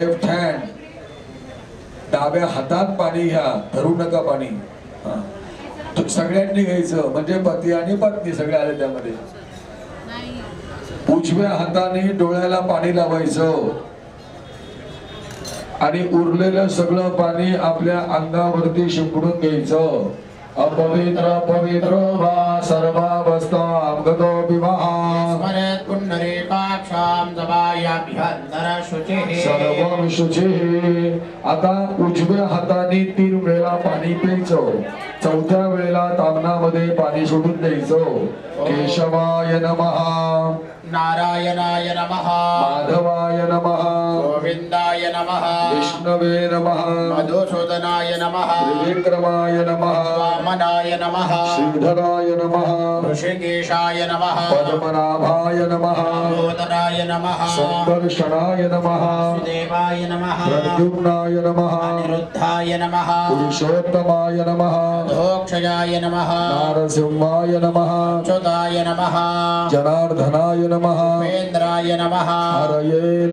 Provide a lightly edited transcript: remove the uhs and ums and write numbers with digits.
Left hand, डाव्या हातात पाणी घ्या, धरू नका पाणी. सगळ्यांनी घ्यायचं, म्हणजे पती आणि पत्नी सगळे आले त्यामध्ये. उजव्या हाताने डोळ्याला पाणी लावायचं आणि उरलेलं सगळं पाणी आपल्या अंगावरती शिंपडून घ्यायचं. अपवित्र पवित्र वा सर्वावस्थां गतो विवाह स्मरेत् पुंडरीकाक्षां जवायाभ्यंतर शुचिः सर्वं शुचिः. आता उजव्या हाताने 3 वेळा पाणी प्यायचं, चौथ्या वेळेला तामनामध्ये पाणी सोडून द्यायचं. केशवाय नमः, नारायणाय नमः, माधवाय नमः, गोविंदाय नमः, विष्णवे नमः, मधुसूदनाय नमः, त्रिविक्रमाय नमः, वामनाय नमः, श्रीधराय नमः, ऋषिकेशाय नमः, पद्मनाभाय नमः, दामोदराय नमः, संकर्षणाय नमः, देवाय नमः, प्रद्युम्नाय नमः, अनिरुद्धाय नमः, पुरुषोत्तमाय नमः, दोक्षजाय नमः, नारसिंहाय नमः, अच्युताय नमः, जनार्दनाय नमः, उपेन्द्राय नमः, हरये